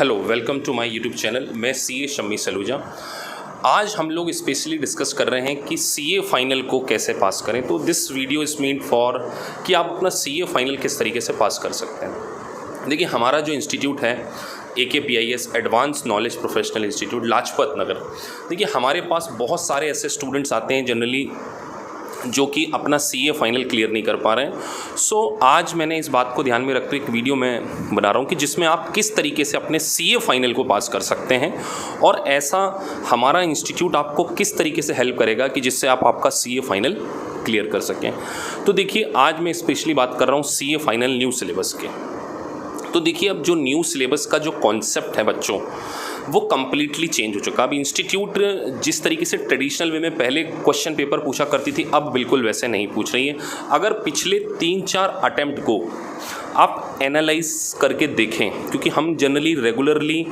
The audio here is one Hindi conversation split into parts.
Hello, welcome to my YouTube channel. मैं सीए शम्मी सलूजा। आज हम लोग स्पेशली डिस्कस कर रहे हैं कि सीए फाइनल को कैसे पास करें। तो this video is mean for कि आप अपना सीए फाइनल किस तरीके से पास कर सकते हैं। देखिए, हमारा जो इंस्टीट्यूट है AKPIS advance knowledge professional institute Lajpat Nagar, देखिए हमारे पास बहुत सारे ऐसे स्टूडेंट्स आते हैं जनरली जो कि अपना सीए फाइनल क्लियर नहीं कर पा रहे हैं। सो आज मैंने इस बात को ध्यान में रखते हुए एक वीडियो मैं बना रहा हूँ कि जिसमें आप किस तरीके से अपने सीए फाइनल को पास कर सकते हैं और ऐसा हमारा इंस्टीट्यूट आपको किस तरीके से हेल्प करेगा कि जिससे आप आपका सीए फाइनल क्लियर कर सकें। तो देखिए, आज मैं स्पेशली बात कर रहा हूँ सीए फाइनल न्यू सिलेबस के। तो देखिए, अब जो न्यू सिलेबस का जो कॉन्सेप्ट है बच्चों, वो कम्प्लीटली चेंज हो चुका। अब इंस्टीट्यूट जिस तरीके से ट्रेडिशनल वे में पहले क्वेश्चन पेपर पूछा करती थी, अब बिल्कुल वैसे नहीं पूछ रही है। अगर पिछले 3-4 अटैम्प्ट को आप एनालाइज करके देखें, क्योंकि हम जनरली रेगुलरली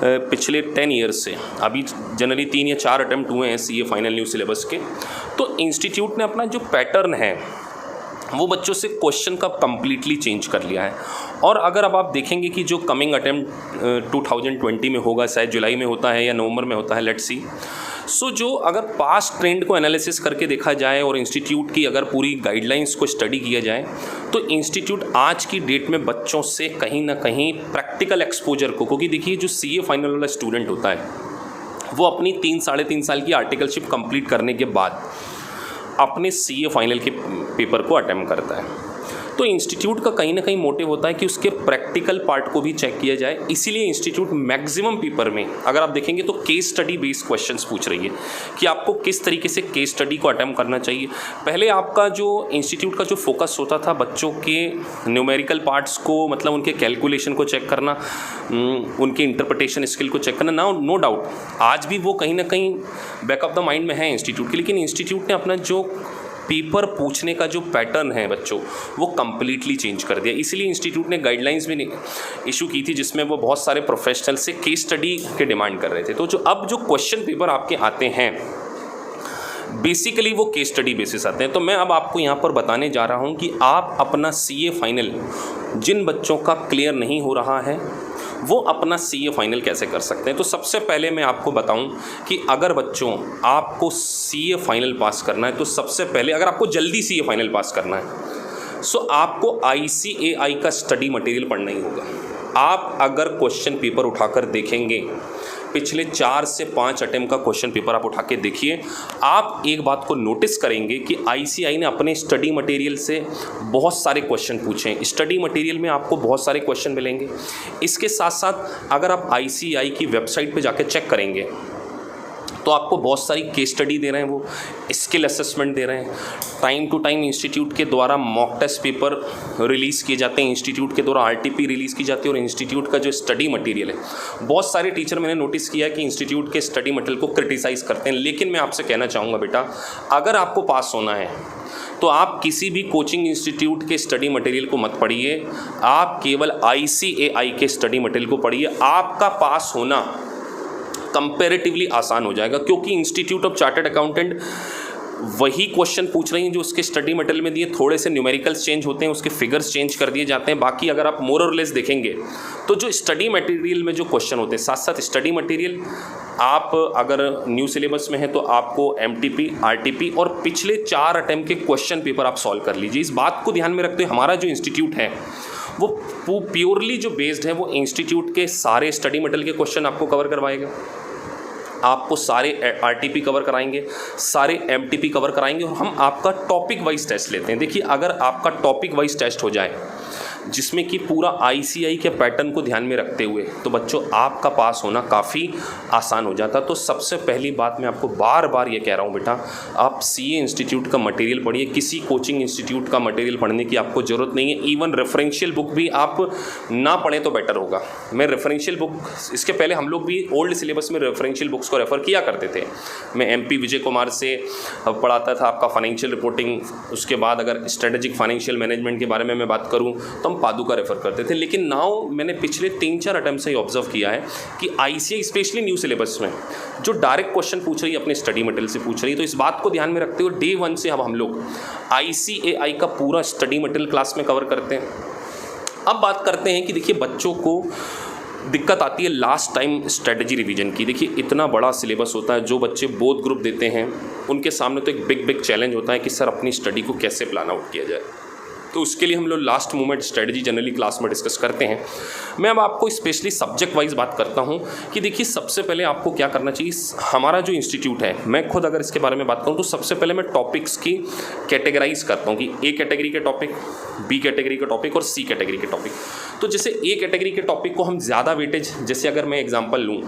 पिछले 10 ईयर्स से अभी जनरली 3 या 4 अटैम्प्ट हुए हैं सीए फाइनल न्यू सिलेबस के, तो इंस्टीट्यूट ने अपना जो पैटर्न है वो बच्चों से क्वेश्चन का कम्प्लीटली चेंज कर लिया है। और अगर अब आप देखेंगे कि जो कमिंग अटेम्प्ट 2020 में होगा, शायद जुलाई में होता है या नवंबर में होता है, लेट्स सी। सो जो अगर पास्ट ट्रेंड को एनालिसिस करके देखा जाए और इंस्टीट्यूट की अगर पूरी गाइडलाइंस को स्टडी किया जाए, तो इंस्टीट्यूट आज की डेट में बच्चों से कहीं ना कहीं प्रैक्टिकल एक्सपोजर को, क्योंकि देखिए जो सीए फाइनल वाला स्टूडेंट होता है वो अपनी 3-3.5 साल की आर्टिकलशिप कंप्लीट करने के बाद अपने सीए फाइनल के पेपर को अटेम्प्ट करता है। तो इंस्टीट्यूट का कहीं ना कहीं मोटिव होता है कि उसके प्रैक्टिकल पार्ट को भी चेक किया जाए। इसीलिए इंस्टीट्यूट मैक्सिमम पेपर में अगर आप देखेंगे तो केस स्टडी बेस्ड क्वेश्चंस पूछ रही है कि आपको किस तरीके से केस स्टडी को अटेम्प्ट करना चाहिए। पहले आपका जो इंस्टीट्यूट का जो फोकस होता था बच्चों के न्यूमेरिकल पार्ट्स को, मतलब उनके कैलकुलेशन को चेक करना, उनके इंटरप्रिटेशन स्किल को चेक करना। नो डाउट आज भी वो कहीं ना कहीं बैक ऑफ द माइंड में है इंस्टीट्यूट के, लेकिन इंस्टीट्यूट ने अपना जो पेपर पूछने का जो पैटर्न है बच्चों, वो कम्प्लीटली चेंज कर दिया। इसीलिए इंस्टीट्यूट ने गाइडलाइंस भी इशू की थी जिसमें वो बहुत सारे प्रोफेशनल से केस स्टडी के डिमांड कर रहे थे। तो जो अब जो क्वेश्चन पेपर आपके आते हैं बेसिकली वो केस स्टडी बेसिस आते हैं। तो मैं अब आपको यहाँ पर बताने जा रहा हूँ कि आप अपना सीए फाइनल जिन बच्चों का क्लियर नहीं हो रहा है वो अपना सीए फाइनल कैसे कर सकते हैं। तो सबसे पहले मैं आपको बताऊं कि अगर बच्चों आपको सीए फाइनल पास करना है, तो सबसे पहले अगर आपको जल्दी सीए फाइनल पास करना है सो आपको ICAI का स्टडी मटेरियल पढ़ना ही होगा। आप अगर क्वेश्चन पेपर उठाकर देखेंगे, पिछले 4 से 5 अटेम्प्ट का क्वेश्चन पेपर आप उठा के देखिए, आप एक बात को नोटिस करेंगे कि ICAI ने अपने स्टडी मटेरियल से बहुत सारे क्वेश्चन पूछे हैं। स्टडी मटेरियल में आपको बहुत सारे क्वेश्चन मिलेंगे। इसके साथ साथ अगर आप ICAI की वेबसाइट पे जाके चेक करेंगे तो आपको बहुत सारी केस स्टडी दे रहे हैं, वो स्किल असेसमेंट दे रहे हैं। टाइम टू टाइम इंस्टीट्यूट के द्वारा मॉक टेस्ट पेपर रिलीज़ किए जाते हैं, इंस्टीट्यूट के द्वारा RTP रिलीज़ की जाती है। और इंस्टीट्यूट का जो स्टडी मटेरियल है, बहुत सारे टीचर मैंने नोटिस किया है कि इंस्टीट्यूट के स्टडी मटेरियल को क्रिटिसाइज़ करते हैं। लेकिन मैं आपसे कहना चाहूँगा बेटा, अगर आपको पास होना है तो आप किसी भी कोचिंग इंस्टीट्यूट के स्टडी मटेरियल को मत पढ़िए, आप केवल ICAI के स्टडी मटेरियल को पढ़िए। आपका पास होना कंपैरेटिवली आसान हो जाएगा, क्योंकि इंस्टीट्यूट ऑफ चार्टर्ड अकाउंटेंट वही क्वेश्चन पूछ रही हैं जो उसके स्टडी मटेरियल में दिए। थोड़े से न्यूमेरिकल्स चेंज होते हैं, उसके फिगर्स चेंज कर दिए जाते हैं। बाकी अगर आप मोर और लेस देखेंगे तो जो स्टडी मटेरियल में जो क्वेश्चन होते हैं, साथ साथ स्टडी मटेरियल आप अगर न्यू सिलेबस में है तो आपको MTP, RTP और पिछले 4 अटेम्प्ट के क्वेश्चन पेपर आप सॉल्व कर लीजिए। इस बात को ध्यान में रखते हुए हमारा जो इंस्टीट्यूट है वो प्योरली जो बेस्ड है वो इंस्टीट्यूट के सारे स्टडी मटेरियल के क्वेश्चन आपको कवर करवाएगा। आपको सारे RTP कवर कराएंगे, सारे MTP कवर कराएंगे, और हम आपका टॉपिक वाइज टेस्ट लेते हैं। देखिए, अगर आपका टॉपिक वाइज टेस्ट हो जाए जिसमें कि पूरा ICAI के पैटर्न को ध्यान में रखते हुए, तो बच्चों आपका पास होना काफ़ी आसान हो जाता। तो सबसे पहली बात मैं आपको बार बार ये कह रहा हूँ बेटा, आप सीए इंस्टीट्यूट का मटेरियल पढ़िए। किसी कोचिंग इंस्टीट्यूट का मटेरियल पढ़ने की आपको ज़रूरत नहीं है। इवन रेफरेंशियल बुक भी आप ना पढ़ें तो बेटर होगा। मैं रेफरेंशियल बुक, इसके पहले हम लोग भी ओल्ड सिलेबस में रेफरेंशियल बुक्स को रेफ़र किया करते थे। मैं MP विजय कुमार से पढ़ाता था आपका फाइनेंशियल रिपोर्टिंग। उसके बाद अगर स्ट्रेटेजिक फाइनेंशियल मैनेजमेंट के बारे में मैं बात करूँ तो हम पादुका रेफर करते थे। लेकिन नाउ मैंने पिछले 3-4 अटेम्प्ट से ऑब्जर्व किया है कि ICAI स्पेशली न्यू सिलेबस में जो डायरेक्ट क्वेश्चन पूछ रही है अपने स्टडी मटेरियल से पूछ रही है। तो इस बात को ध्यान में रखते हुए डे 1 से अब हम लोग ICAI का पूरा स्टडी मटेरियल क्लास में कवर करते हैं। अब बात करते हैं कि देखिए बच्चों को दिक्कत आती है लास्ट टाइम स्ट्रेटजी रिवीजन की। देखिए इतना बड़ा सिलेबस होता है, जो बच्चे बोथ ग्रुप देते हैं उनके सामने तो एक बिग चैलेंज होता है कि सर अपनी स्टडी को कैसे प्लान आउट किया जाए। तो उसके लिए हम लोग last moment strategy generally class में डिस्कस करते हैं। मैं अब आपको स्पेशली सब्जेक्ट वाइज बात करता हूं कि देखिए सबसे पहले आपको क्या करना चाहिए। हमारा जो इंस्टीट्यूट है, मैं खुद अगर इसके बारे में बात करूं तो सबसे पहले मैं टॉपिक्स की कैटेगराइज करता हूं कि ए कैटेगरी के टॉपिक, बी कैटेगरी के टॉपिक और सी कैटेगरी के टॉपिक। तो जैसे ए कैटेगरी के टॉपिक को हम ज़्यादा वेटेज, जैसे अगर मैं एग्जाम्पल लूँ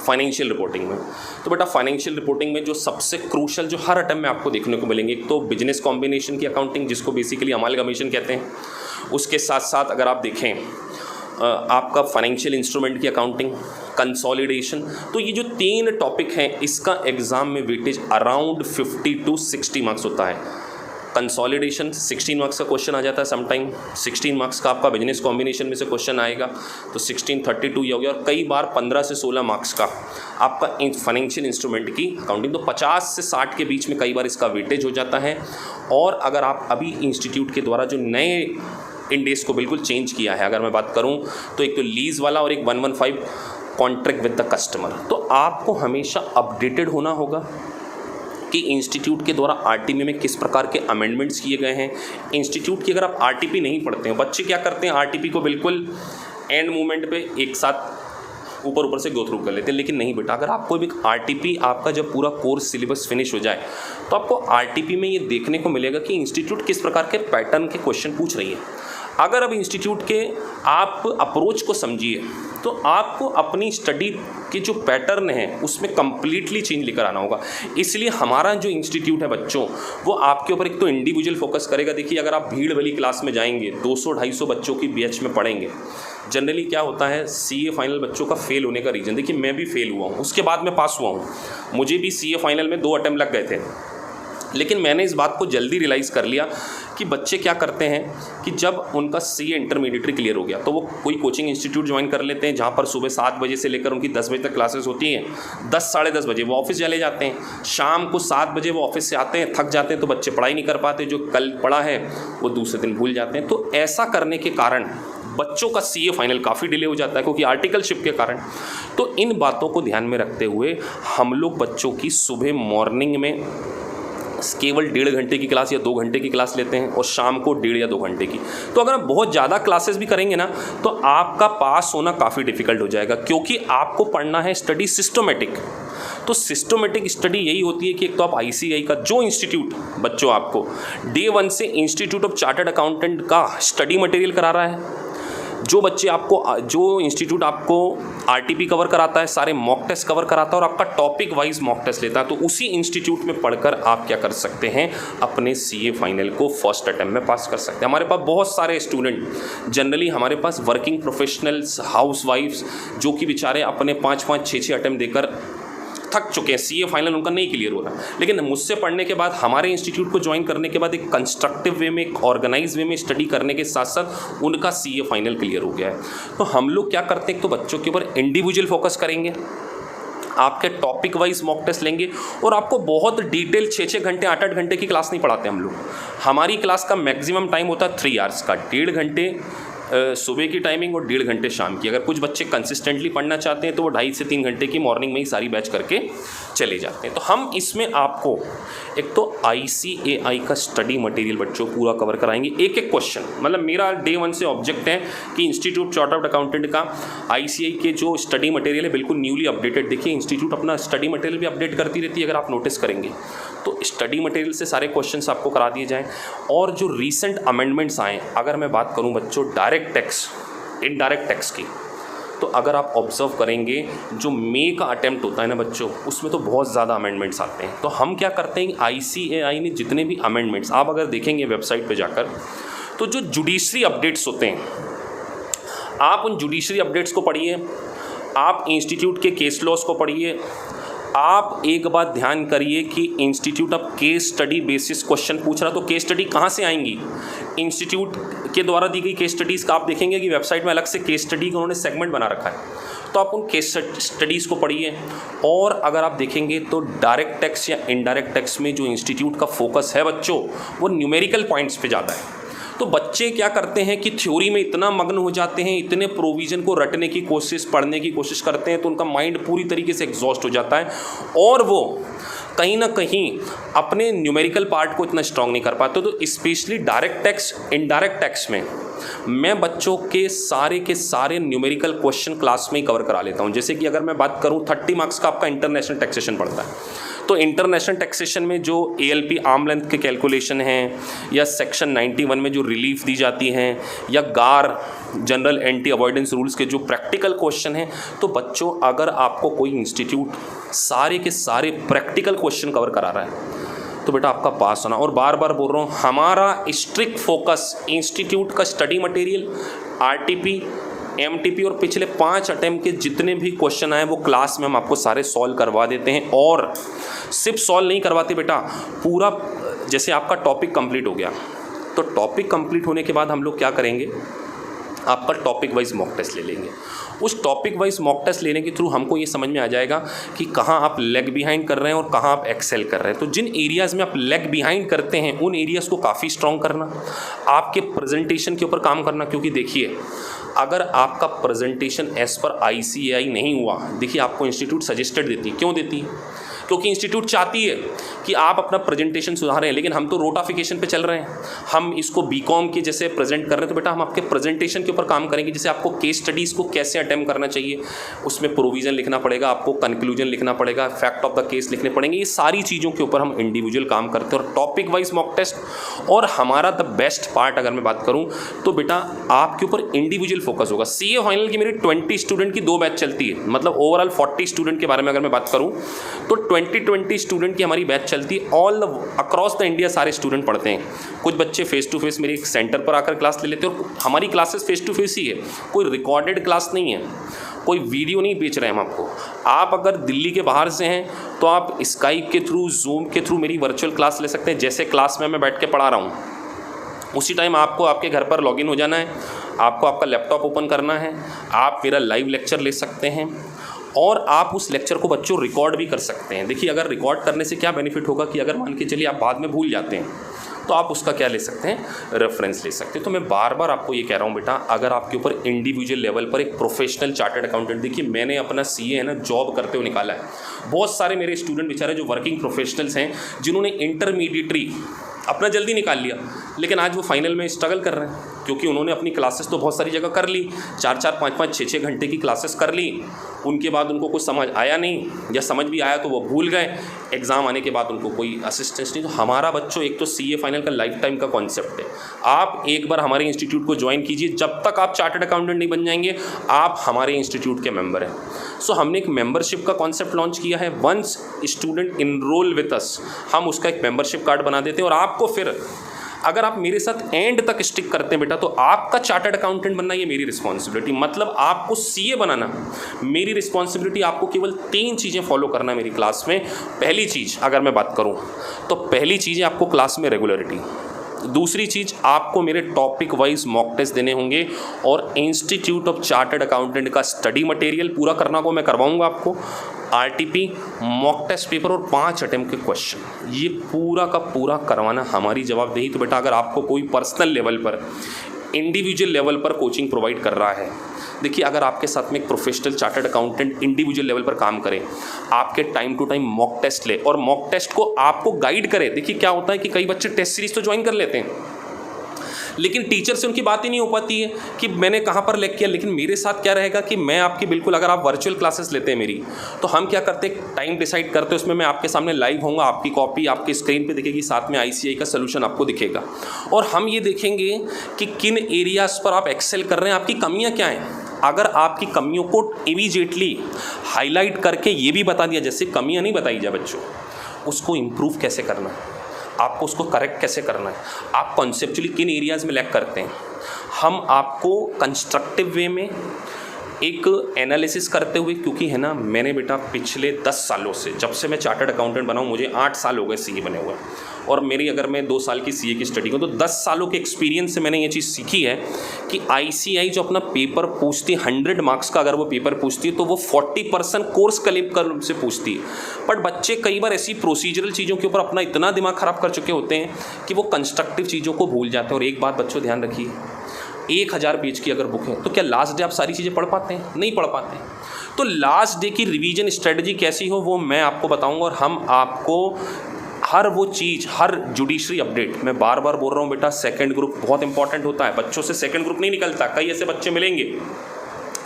फाइनेंशियल रिपोर्टिंग में, तो बेटा फाइनेंशियल रिपोर्टिंग में जो सबसे क्रूशल जो हर अटेम्प्ट में आपको देखने को मिलेंगे, एक तो बिजनेस कॉम्बिनेशन की अकाउंटिंग जिसको बेसिकली अमालगमेशन कहते हैं, उसके साथ साथ अगर आप देखें आपका फाइनेंशियल इंस्ट्रूमेंट की अकाउंटिंग, कंसोलिडेशन। तो ये जो 3 टॉपिक हैं इसका एग्ज़ाम में वेटेज अराउंड 50 to 60 मार्क्स होता है। कंसोलिडेशन 16 मार्क्स का क्वेश्चन आ जाता है समटाइम, 16 मार्क्स का आपका बिजनेस कॉम्बिनेशन में से क्वेश्चन आएगा, तो 16 32 ये हो गया, और कई बार 15 से 16 मार्क्स का आपका फाइनेंशियल इंस्ट्रूमेंट की अकाउंटिंग। तो 50 से 60 के बीच में कई बार इसका वेटेज हो जाता है। और अगर आप अभी इंस्टीट्यूट के द्वारा जो नए इंडेक्स को बिल्कुल चेंज किया है, अगर मैं बात करूँ तो एक तो लीज़ वाला और एक 115 कॉन्ट्रैक्ट विद द कस्टमर, तो आपको हमेशा अपडेटेड होना होगा कि इंस्टीट्यूट के द्वारा आरटीपी में किस प्रकार के अमेंडमेंट्स किए गए हैं। इंस्टीट्यूट की अगर आप आरटीपी नहीं पढ़ते हैं, बच्चे क्या करते हैं आरटीपी को बिल्कुल एंड मोमेंट पे एक साथ ऊपर से गो थ्रू कर लेते हैं, लेकिन नहीं बेटा, अगर आपको भी आरटीपी आपका जब पूरा कोर्स सिलेबस फिनिश हो जाए तो आपको आरटीपी में ये देखने को मिलेगा कि इंस्टीट्यूट किस प्रकार के पैटर्न के क्वेश्चन पूछ रही है। अगर अब इंस्टीट्यूट के आप अप्रोच को समझिए तो आपको अपनी स्टडी के जो पैटर्न है उसमें कम्प्लीटली चेंज लेकर आना होगा। इसलिए हमारा जो इंस्टीट्यूट है बच्चों, वो आपके ऊपर एक तो इंडिविजुअल फोकस करेगा। देखिए अगर आप भीड़ वाली क्लास में जाएंगे, 200-250 बच्चों की बैच में पढ़ेंगे, जनरली क्या होता है सीए फाइनल बच्चों का फेल होने का रीज़न, देखिए मैं भी फेल हुआ हूँ, उसके बाद मैं पास हुआ हूँ, मुझे भी सीए फाइनल में 2 अटेम्प्ट लग गए थे, लेकिन मैंने इस बात को जल्दी रियलाइज़ कर लिया कि बच्चे क्या करते हैं कि जब उनका सीए इंटरमीडिएट क्लियर हो गया तो वो कोई कोचिंग इंस्टीट्यूट ज्वाइन कर लेते हैं, जहाँ पर सुबह 7 बजे से लेकर उनकी 10 बजे तक क्लासेस होती हैं। 10 साढ़े 10 बजे वो ऑफिस चले जाते हैं, शाम को 7 बजे वो ऑफिस से आते हैं, थक जाते हैं, तो बच्चे पढ़ाई नहीं कर पाते, जो कल पढ़ा है वो दूसरे दिन भूल जाते हैं। तो ऐसा करने के कारण बच्चों का सीए फाइनल काफ़ी डिले हो जाता है, क्योंकि आर्टिकलशिप के कारण। तो इन बातों को ध्यान में रखते हुए हम लोग बच्चों की सुबह मॉर्निंग में केवल 1.5 घंटे की क्लास या 2 घंटे की क्लास लेते हैं, और शाम को 1.5 या 2 घंटे की। तो अगर आप बहुत ज़्यादा क्लासेस भी करेंगे ना तो आपका पास होना काफ़ी डिफिकल्ट हो जाएगा, क्योंकि आपको पढ़ना है स्टडी सिस्टमेटिक। तो सिस्टमेटिक स्टडी यही होती है कि एक तो आप आईसीएआई का जो इंस्टीट्यूट बच्चों आपको डे 1 से इंस्टीट्यूट ऑफ चार्टर्ड अकाउंटेंट का स्टडी मटेरियल करा रहा है, जो बच्चे आपको, जो इंस्टीट्यूट आपको आरटीपी कवर कराता है, सारे मॉक टेस्ट कवर कराता है और आपका टॉपिक वाइज मॉक टेस्ट लेता है, तो उसी इंस्टीट्यूट में पढ़कर आप क्या कर सकते हैं, अपने सीए फाइनल को फर्स्ट अटेम्प्ट में पास कर सकते हैं। हमारे पास बहुत सारे स्टूडेंट, जनरली हमारे पास वर्किंग प्रोफेशनल्स, हाउस वाइफ्स, जो कि बेचारे अपने 5-5, 6-6 अटेम्प्ट देकर थक चुके हैं, सीए फाइनल उनका नहीं क्लियर हो रहा, लेकिन मुझसे पढ़ने के बाद, हमारे इंस्टीट्यूट को ज्वाइन करने के बाद एक कंस्ट्रक्टिव वे में, एक ऑर्गेनाइज वे में स्टडी करने के साथ साथ उनका सीए फाइनल क्लियर हो गया है। तो हम लोग क्या करते हैं, तो बच्चों के ऊपर इंडिविजुअल फोकस करेंगे, आपके टॉपिक वाइज मॉक टेस्ट लेंगे, और आपको बहुत डिटेल 6-6 घंटे 8-8 घंटे की क्लास नहीं पढ़ाते हम लोग। हमारी क्लास का मैक्सिमम टाइम होता है 3 आवर्स का, 1.5 घंटे सुबह की टाइमिंग और 1.5 घंटे शाम की। अगर कुछ बच्चे कंसिस्टेंटली पढ़ना चाहते हैं तो वो 2.5 से 3 घंटे की मॉर्निंग में ही सारी बैच करके चले जाते हैं। तो हम इसमें आपको एक तो आईसीएआई का स्टडी मटेरियल बच्चों पूरा कवर कराएंगे, एक एक क्वेश्चन, मतलब मेरा डे 1 से ऑब्जेक्ट है कि इंस्टीट्यूट चार्टर्ड अकाउंटेंट का आईसीएआई के जो स्टडी मटेरियल है बिल्कुल न्यूली अपडेटेड। देखिए इंस्टीट्यूट अपना स्टडी मटेरियल भी अपडेट करती रहती है, अगर आप नोटिस करेंगे तो स्टडी मटेरियल से सारे क्वेश्चंस आपको करा दिए जाएँ। और जो रीसेंट अमेंडमेंट्स आए, अगर मैं बात करूँ बच्चों डायरेक्ट टैक्स, इनडायरेक्ट टैक्स की, तो अगर आप ऑब्जर्व करेंगे जो मे का अटेम्प्ट होता है ना बच्चों, उसमें तो बहुत ज़्यादा अमेंडमेंट्स आते हैं। तो हम क्या करते हैं, आईसीएआई ने जितने भी अमेंडमेंट्स, आप अगर देखेंगे वेबसाइट पे जाकर, तो जो जुडिशरी अपडेट्स होते हैं, आप उन जुडिशरी अपडेट्स को पढ़िए, आप इंस्टीट्यूट के केस लॉस को पढ़िए। आप एक बात ध्यान करिए कि इंस्टीट्यूट अब केस स्टडी बेसिस क्वेश्चन पूछ रहा, तो केस स्टडी कहाँ से आएंगी, इंस्टीट्यूट के द्वारा दी गई केस स्टडीज़ का। आप देखेंगे कि वेबसाइट में अलग से केस स्टडी का उन्होंने सेगमेंट बना रखा है, तो आप उन केस स्टडीज़ को पढ़िए। और अगर आप देखेंगे तो डायरेक्ट टैक्स या इनडायरेक्ट टैक्स में जो इंस्टीट्यूट का फोकस है बच्चों, वो न्यूमेरिकल पॉइंट्स पे ज़्यादा है। तो बच्चे क्या करते हैं कि थ्योरी में इतना मग्न हो जाते हैं, इतने प्रोविज़न को रटने की कोशिश, पढ़ने की कोशिश करते हैं, तो उनका माइंड पूरी तरीके से एग्जॉस्ट हो जाता है और वो कहीं ना कहीं अपने न्यूमेरिकल पार्ट को इतना स्ट्रांग नहीं कर पाते। तो specially direct tax, indirect tax में मैं बच्चों के सारे न्यूमेरिकल क्वेश्चन क्लास में ही कवर करा लेता हूं। जैसे कि अगर मैं बात करूं 30 मार्क्स का आपका इंटरनेशनल टैक्सेशन पड़ता है, तो इंटरनेशनल टैक्सेशन में जो ALP आर्म लेंथ के कैलकुलेशन हैं, या सेक्शन 91 में जो रिलीफ दी जाती हैं, या गार जनरल एंटी अवॉइडेंस रूल्स के जो प्रैक्टिकल क्वेश्चन हैं, तो बच्चों अगर आपको कोई इंस्टीट्यूट सारे के सारे प्रैक्टिकल क्वेश्चन कवर करा रहा है तो बेटा आपका पास होना। और बार बार बोल रहा हूँ, हमारा स्ट्रिक्ट फोकस इंस्टीट्यूट का स्टडी मटेरियल, RTP, MTP और पिछले 5 अटेम्प्ट के जितने भी क्वेश्चन आए वो क्लास में हम आपको सारे सॉल्व करवा देते हैं। और सिर्फ सॉल्व नहीं करवाते बेटा, पूरा जैसे आपका टॉपिक कंप्लीट हो गया, तो टॉपिक कंप्लीट होने के बाद हम लोग क्या करेंगे, आपका टॉपिक वाइज मॉक टेस्ट ले लेंगे। उस टॉपिक वाइज मॉक टेस्ट लेने के थ्रू हमको ये समझ में आ जाएगा कि कहाँ आप लेग बिहाइंड कर रहे हैं और कहाँ आप एक्सेल कर रहे हैं। तो जिन एरियाज़ में आप लेग बिहाइंड करते हैं उन एरियाज़ को काफ़ी स्ट्रॉन्ग करना, आपके प्रेजेंटेशन के ऊपर काम करना। क्योंकि देखिए, अगर आपका प्रेजेंटेशन एज पर ICAI नहीं हुआ, देखिए आपको इंस्टीट्यूट सजेस्टेड देती है। क्यों देती है? क्योंकि इंस्टीट्यूट चाहती है कि आप अपना प्रेजेंटेशन सुधारें। लेकिन हम तो रोटाफिकेशन पे चल रहे हैं, हम इसको BCom के जैसे प्रेजेंट कर रहे हैं, तो बेटा हम आपके प्रेजेंटेशन के ऊपर काम करेंगे। जैसे आपको केस स्टडीज़ को कैसे अटेम्प्ट करना चाहिए, उसमें प्रोविज़न लिखना पड़ेगा, आपको कंक्लूजन लिखना पड़ेगा, फैक्ट ऑफ द केस लिखने पड़ेंगे। ये सारी चीज़ों के ऊपर हम इंडिविजुअल काम करते हैं और टॉपिक वाइज मॉक टेस्ट। और हमारा द बेस्ट पार्ट अगर मैं बात करूँ तो बेटा आपके ऊपर इंडिविजुअल फोकस होगा। CA फाइनल की मेरी 20 स्टूडेंट की 2 बैच चलती है, मतलब ओवरऑल 40 स्टूडेंट के बारे में अगर मैं बात करूँ तो 20 स्टूडेंट की हमारी बैच चलती है। ऑल अक्रॉस द इंडिया सारे स्टूडेंट पढ़ते हैं। कुछ बच्चे फेस टू फेस मेरे सेंटर पर आकर क्लास ले लेते हैं और हमारी क्लासेस फेस टू फेस ही है, कोई रिकॉर्डेड क्लास नहीं है, कोई वीडियो नहीं बेच रहे हैं हम आपको। आप अगर दिल्ली के बाहर से हैं तो आप स्काइप के थ्रू, जूम के थ्रू मेरी वर्चुअल क्लास ले सकते हैं। जैसे क्लास में मैं बैठ के पढ़ा रहा हूँ, उसी टाइम आपको आपके घर पर लॉगिन हो जाना है, आपको आपका लैपटॉप ओपन करना है, आप मेरा लाइव लेक्चर ले सकते हैं और आप उस लेक्चर को बच्चों रिकॉर्ड भी कर सकते हैं। देखिए, अगर रिकॉर्ड करने से क्या बेनिफिट होगा कि अगर मान के चलिए आप बाद में भूल जाते हैं तो आप उसका क्या ले सकते हैं, रेफरेंस ले सकते हैं। तो मैं बार बार आपको ये कह रहा हूँ बेटा, अगर आपके ऊपर इंडिविजुअल लेवल पर एक प्रोफेशनल चार्टर्ड अकाउंटेंट, देखिए मैंने अपना CA है ना जॉब करते हुए निकाला है। बहुत सारे मेरे स्टूडेंट बेचारे जो वर्किंग प्रोफेशनल्स हैं, जिन्होंने इंटरमीडिएटरी अपना जल्दी निकाल लिया, लेकिन आज वो फाइनल में स्ट्रगल कर रहे हैं क्योंकि उन्होंने अपनी क्लासेस तो बहुत सारी जगह कर ली, 4-4, 5-5, 6-6 घंटे की क्लासेस कर ली। उनके बाद उनको कुछ समझ आया नहीं, या समझ भी आया तो वो भूल गए। एग्ज़ाम आने के बाद उनको कोई असिस्टेंस नहीं। तो हमारा बच्चों एक तो CA फाइनल का लाइफ टाइम का कॉन्सेप्ट है। आप एक बार हमारे इंस्टीट्यूट को ज्वाइन कीजिए, जब तक आप चार्टर्ड अकाउंटेंट नहीं बन जाएंगे आप हमारे इंस्टीट्यूट के मेंबर हैं। सो हमने एक मेंबरशिप का कॉन्सेप्ट लॉन्च किया है। Once student enrol with us, हम उसका एक मेंबरशिप कार्ड बना देते हैं और आपको फिर अगर आप मेरे साथ एंड तक स्टिक करते हैं बेटा, तो आपका चार्टर्ड अकाउंटेंट बनना ये मेरी रिस्पॉन्सिबिलिटी, मतलब आपको CA बनाना मेरी रिस्पॉन्सिबिलिटी। आपको केवल 3 चीज़ें फॉलो करना है मेरी क्लास में। पहली चीज़ अगर मैं बात करूँ तो पहली चीज़ है आपको क्लास में रेगुलरिटी। दूसरी चीज़, आपको मेरे टॉपिक वाइज मॉक टेस्ट देने होंगे और इंस्टीट्यूट ऑफ चार्टर्ड अकाउंटेंट का स्टडी मटेरियल पूरा करना को मैं करवाऊंगा आपको। RTP, मॉक टेस्ट पेपर और 5 अटेम्प्ट के क्वेश्चन, ये पूरा का पूरा करवाना हमारी जवाबदेही। तो बेटा अगर आपको कोई पर्सनल लेवल पर, इंडिविजुअल लेवल पर कोचिंग प्रोवाइड कर रहा है, देखिए अगर आपके साथ में एक professional chartered accountant individual level पर काम करे, आपके time to time mock test ले और मॉक टेस्ट को आपको गाइड करे। देखिए क्या होता है कि कई बच्चे टेस्ट सीरीज तो ज्वाइन कर लेते हैं लेकिन टीचर से उनकी बात ही नहीं हो पाती है कि मैंने कहाँ पर लैग किया। लेकिन मेरे साथ क्या रहेगा कि मैं आपकी बिल्कुल, अगर आप वर्चुअल क्लासेस लेते हैं मेरी, तो हम क्या करते हैं, टाइम डिसाइड करते हैं, उसमें मैं आपके सामने लाइव होऊंगा, आपकी कॉपी आपकी स्क्रीन पे दिखेगी, साथ में ICAI का सोल्यूशन आपको दिखेगा और हम ये देखेंगे कि किन एरियाज़ पर आप एक्सेल कर रहे हैं, आपकी कमियाँ क्या हैं। अगर आपकी कमियों को इमीडिएटली हाईलाइट करके ये भी बता दिया, जैसे कमियाँ नहीं बताई जाए बच्चों, उसको इम्प्रूव कैसे करना है, आपको उसको करेक्ट कैसे करना है, आप कॉन्सेप्चुअली किन एरियाज़ में लैग करते हैं, हम आपको कंस्ट्रक्टिव वे में एक एनालिसिस करते हुए, क्योंकि है ना मैंने बेटा पिछले 10 सालों से, जब से मैं चार्टर्ड अकाउंटेंट बना हूँ, मुझे 8 साल हो गए सीए बने हुए, और मेरी अगर मैं 2 साल की सीए की स्टडी करूँ तो 10 सालों के एक्सपीरियंस से मैंने ये चीज़ सीखी है कि आईसीआई जो अपना पेपर पूछती है 100 मार्क्स का अगर वो पेपर पूछती है तो वो 40% कोर्स करिकुलम से पूछती है। बट बच्चे कई बार ऐसी प्रोसीजरल चीज़ों के ऊपर अपना इतना दिमाग ख़राब कर चुके होते हैं कि वो कंस्ट्रक्टिव चीज़ों को भूल जाते हैं। और एक बात बच्चों ध्यान रखिए, 1000 पेज की अगर बुक है तो क्या लास्ट डे आप सारी चीज़ें पढ़ पाते हैं? नहीं पढ़ पाते हैं। तो लास्ट डे की रिवीजन स्ट्रेटजी कैसी हो वो मैं आपको बताऊंगा, और हम आपको हर वो चीज़, हर जुडिशरी अपडेट, मैं बार बार बोल रहा हूँ बेटा, सेकंड ग्रुप बहुत इंपॉर्टेंट होता है। बच्चों से सेकंड ग्रुप नहीं निकलता। कई ऐसे बच्चे मिलेंगे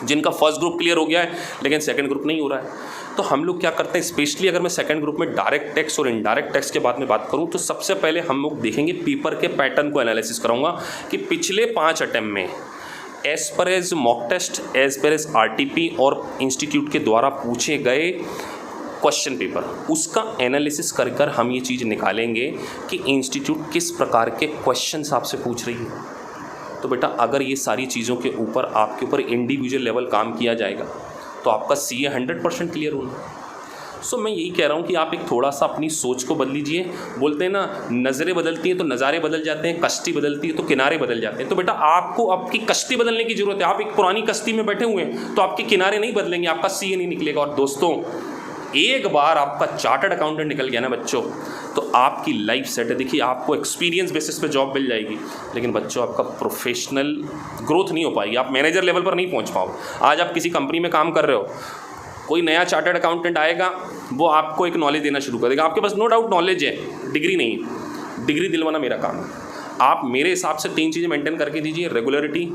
जिनका फर्स्ट ग्रुप क्लियर हो गया है लेकिन सेकंड ग्रुप नहीं हो रहा है। तो हम लोग क्या करते हैं, स्पेशली अगर मैं सेकंड ग्रुप में डायरेक्ट टैक्स और इनडायरेक्ट टैक्स के बाद में बात करूं तो सबसे पहले हम लोग देखेंगे पेपर के पैटर्न को एनालिसिस कराऊंगा कि पिछले 5 अटेम्प्ट में एज पर एज मॉक टेस्ट, एज पर एज आरटीपी और इंस्टीट्यूट के द्वारा पूछे गए क्वेश्चन पेपर, उसका एनालिसिस कर कर हम ये चीज़ निकालेंगे कि इंस्टीट्यूट किस प्रकार के क्वेश्चंस आपसे पूछ रही है। तो बेटा अगर ये सारी चीज़ों के ऊपर आपके ऊपर इंडिविजुअल लेवल काम किया जाएगा तो आपका सीए 100% क्लियर होना। सो मैं यही कह रहा हूँ कि आप एक थोड़ा सा अपनी सोच को बदल लीजिए। बोलते हैं ना, नज़रें बदलती हैं तो नज़ारे बदल जाते हैं, कश्ती बदलती है तो किनारे बदल जाते हैं। तो बेटा आपको आपकी कश्ती बदलने की ज़रूरत है। आप एक पुरानी कश्ती में बैठे हुए हैं तो आपके किनारे नहीं बदलेंगे, आपका सीए नहीं निकलेगा। और दोस्तों, एक बार आपका चार्टर्ड अकाउंटेंट निकल गया ना बच्चों, तो आपकी लाइफ सेट है। देखिए, आपको एक्सपीरियंस बेसिस पे जॉब मिल जाएगी, लेकिन बच्चों आपका प्रोफेशनल ग्रोथ नहीं हो पाएगी, आप मैनेजर लेवल पर नहीं पहुंच पाओगे। आज आप किसी कंपनी में काम कर रहे हो, कोई नया चार्टर्ड अकाउंटेंट आएगा, वो आपको एक नॉलेज देना शुरू कर देगा। आपके पास नो डाउट नॉलेज है, डिग्री नहीं है, डिग्री दिलवाना मेरा काम है। आप मेरे हिसाब से 3 चीज़ें मेंटेन करके दीजिए, regularity,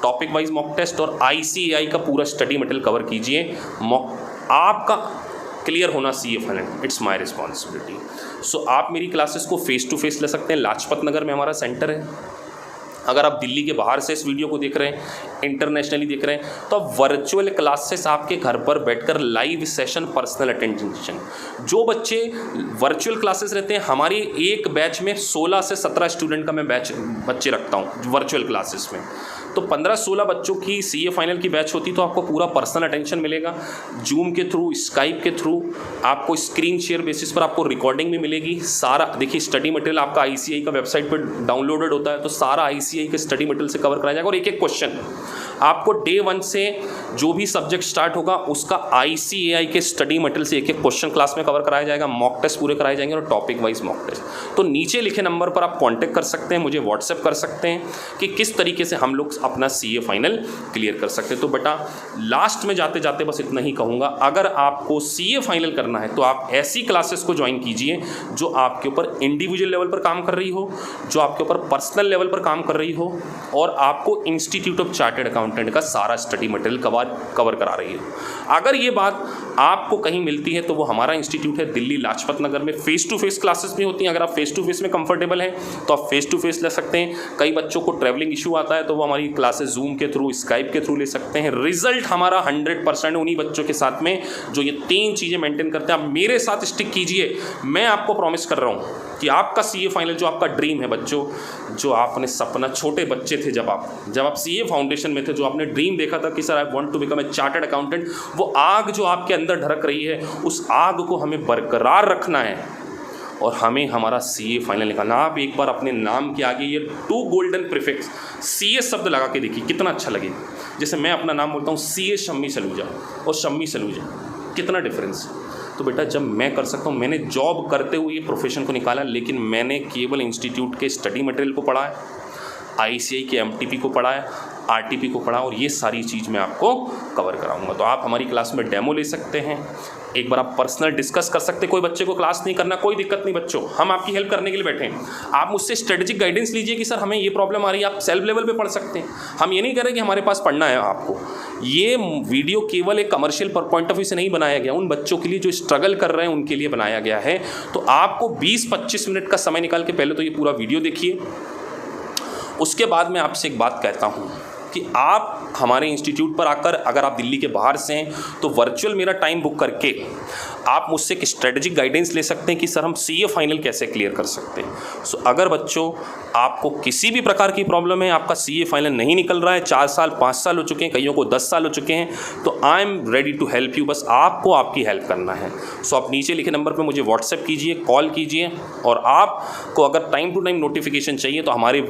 topic wise mock test और आईसीएआई का पूरा स्टडी मटेरियल कवर कीजिए। आपका क्लियर होना CA final, it's my responsibility. So आप मेरी क्लासेस को फेस टू फेस ले सकते हैं। लाजपत नगर में हमारा सेंटर है। अगर आप दिल्ली के बाहर से इस वीडियो को देख रहे हैं, इंटरनेशनली देख रहे हैं, तो अब वर्चुअल क्लासेस आपके घर पर बैठकर लाइव सेशन, पर्सनल अटेंशन। जो बच्चे वर्चुअल क्लासेस रहते हैं, हमारी एक बैच में 16 से 17 स्टूडेंट का मैं बच्चे रखता हूँ वर्चुअल क्लासेस में। तो 15-16 बच्चों की सीए फाइनल की बैच होती, तो आपको पूरा पर्सनल अटेंशन मिलेगा। जूम के थ्रू, स्काइप के थ्रू, आपको स्क्रीन शेयर बेसिस पर आपको रिकॉर्डिंग भी मिलेगी। सारा देखिए, स्टडी मटेरियल आपका आईसीआई का वेबसाइट पर डाउनलोडेड होता है, तो सारा आईसीआई के स्टडी मटेरियल से कवर कराया जाएगा। और एक एक क्वेश्चन आपको डे 1 से जो भी सब्जेक्ट स्टार्ट होगा उसका आईसीएआई के स्टडी मटेरियल से एक एक क्वेश्चन क्लास में कवर कराया जाएगा। मॉक टेस्ट पूरे कराए जाएंगे और टॉपिक वाइज मॉक टेस्ट। तो नीचे लिखे नंबर पर आप कांटेक्ट कर सकते हैं, मुझे व्हाट्सएप कर सकते हैं कि किस तरीके से हम लोग अपना सीए फाइनल क्लियर कर सकते हैं। तो बेटा लास्ट में जाते जाते बस इतना ही कहूँगा, अगर आपको सीए फाइनल करना है तो आप ऐसी क्लासेस को ज्वाइन कीजिए जो आपके ऊपर इंडिविजुअल लेवल पर काम कर रही हो, जो आपके ऊपर पर्सनल लेवल पर काम कर रही हो, और आपको इंस्टीट्यूट ऑफ चार्टर्ड अकाउंटेंट का सारा स्टडी मटेरियल कवर करा रही है। अगर ये बात आपको कहीं मिलती है तो वो हमारा इंस्टीट्यूट है दिल्ली लाजपत नगर में। फेस टू फेस क्लासेस भी होती हैं। अगर आप फेस टू फेस में कंफर्टेबल हैं तो आप फेस टू फेस ले सकते हैं। कई बच्चों को ट्रैवलिंग इशू आता है तो वो हमारी क्लासेस जूम के थ्रू, स्काइप के थ्रू ले सकते हैं। रिजल्ट हमारा 100% उन्हीं बच्चों के साथ में जो ये 3 चीज़ें मेंटेन करते हैं। आप मेरे साथ स्टिक कीजिए, मैं आपको प्रॉमिस कर रहा हूँ कि आपका सीए फाइनल जो आपका ड्रीम है बच्चों, जो आपने सपना, छोटे बच्चे थे जब आप सीए फाउंडेशन में थे, जो आपने ड्रीम देखा था कि sir I want to become a chartered accountant, वो आग जो आपके अंदर ढरक रही है, उस आग को हमें बरकरार रखना है और हमें हमारा सीए फाइनल निकालना। आप एक बार अपने नाम के आगे ये 2 गोल्डन प्रीफिक्स सीए शब्द लगा के देखिए, कितना अच्छा लगेगा। जैसे मैं अपना नाम बोलता हूँ सीए शम्मी सलूजा और शम्मी सलूजा, कितना डिफरेंस है। तो बेटा जब मैं कर सकता हूँ, मैंने जॉब करते हुए ये प्रोफेशन को निकाला, लेकिन मैंने केवल इंस्टीट्यूट के स्टडी मटेरियल को पढ़ा है, आईसीआई के एमटीपी को पढ़ा है, आरटीपी को पढ़ा, और ये सारी चीज़ मैं आपको कवर कराऊंगा। तो आप हमारी क्लास में डेमो ले सकते हैं, एक बार आप पर्सनल डिस्कस कर सकते हैं। कोई बच्चे को क्लास नहीं करना, कोई दिक्कत नहीं बच्चों, हम आपकी हेल्प करने के लिए बैठे हैं। आप मुझसे स्ट्रेटेजिक गाइडेंस लीजिए कि सर हमें ये प्रॉब्लम आ रही है, आप सेल्फ लेवल पे पढ़ सकते हैं। हम ये नहीं कह रहे कि हमारे पास पढ़ना है आपको। ये वीडियो केवल एक कमर्शियल पॉइंट ऑफ व्यू से नहीं बनाया गया, उन बच्चों के लिए जो स्ट्रगल कर रहे हैं उनके लिए बनाया गया है। तो आपको 20-25 मिनट का समय निकाल के पहले तो ये पूरा वीडियो देखिए। उसके बाद मैं आपसे एक बात कहता हूँ कि आप हमारे इंस्टीट्यूट पर आकर, अगर आप दिल्ली के बाहर से हैं तो वर्चुअल मेरा टाइम बुक करके आप मुझसे एक स्ट्रेटेजिक गाइडेंस ले सकते हैं कि सर हम सीए फाइनल कैसे क्लियर कर सकते हैं। सो अगर बच्चों आपको किसी भी प्रकार की प्रॉब्लम है, आपका सीए फाइनल नहीं निकल रहा है, 4 साल 5 साल हो चुके हैं, कईयों को 10 साल हो चुके हैं, तो I am ready to help you. बस आपको आपकी हेल्प करना है। सो आप नीचे लिखे नंबर पर मुझे व्हाट्सएप कीजिए, कॉल कीजिए, और आपको अगर टाइम टू टाइम नोटिफिकेशन चाहिए तो हमारे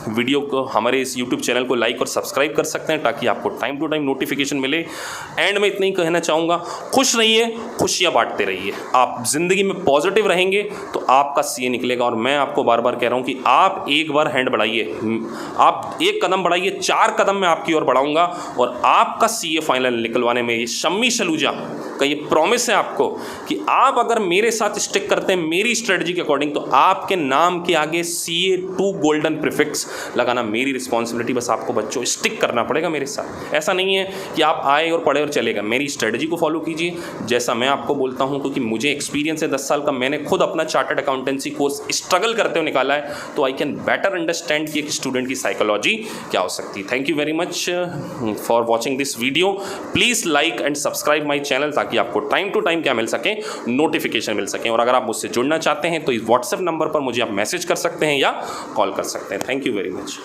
वीडियो को, हमारे इस यूट्यूब चैनल को लाइक और सब्सक्राइब कर सकते हैं ताकि आपको टाइम टू टाइम नोटिफिकेशन मिले। एंड मैं इतना ही कहना चाहूँगा, खुश रहिए, खुशियाँ बांटते रहिए। आप ज़िंदगी में पॉजिटिव रहेंगे तो आपका सीए निकलेगा। और मैं आपको बार बार कह रहा हूँ कि आप एक बार हैंड बढ़ाइए, आप एक कदम बढ़ाइए, 4 कदम मैं आपकी ओर बढ़ाऊँगा और आपका सीए फाइनल निकलवाने में ये शम्मी सलूजा का ये प्रॉमिस है आपको कि आप अगर मेरे साथ स्टिक करते हैं मेरी स्ट्रेटजी के अकॉर्डिंग, तो आपके नाम के आगे CA2 गोल्डन प्रीफिक्स लगाना मेरी रिस्पॉन्सिबिलिटी। बस आपको बच्चों स्टिक करना पड़ेगा मेरे साथ। ऐसा नहीं है कि आप आए और पढ़े और चलेगा। मेरी स्ट्रेटजी को फॉलो कीजिए जैसा मैं आपको बोलता हूं, क्योंकि मुझे एक्सपीरियंस है 10 साल का। मैंने खुद अपना चार्टर्ड अकाउंटेंसी कोर्स स्ट्रगल करते हुए निकाला है, तो आई कैन बेटर अंडरस्टैंड कि एक स्टूडेंट की साइकोलॉजी क्या हो सकती है। Thank you very much for watching this video. Please like and subscribe my channel ताकि आपको टाइम टू टाइम क्या मिल सके, नोटिफिकेशन मिल सके। और अगर आप मुझसे जुड़ना चाहते हैं तो इस व्हाट्सएप नंबर पर मुझे आप मैसेज कर सकते हैं या कॉल कर सकते हैं। Thank you very much.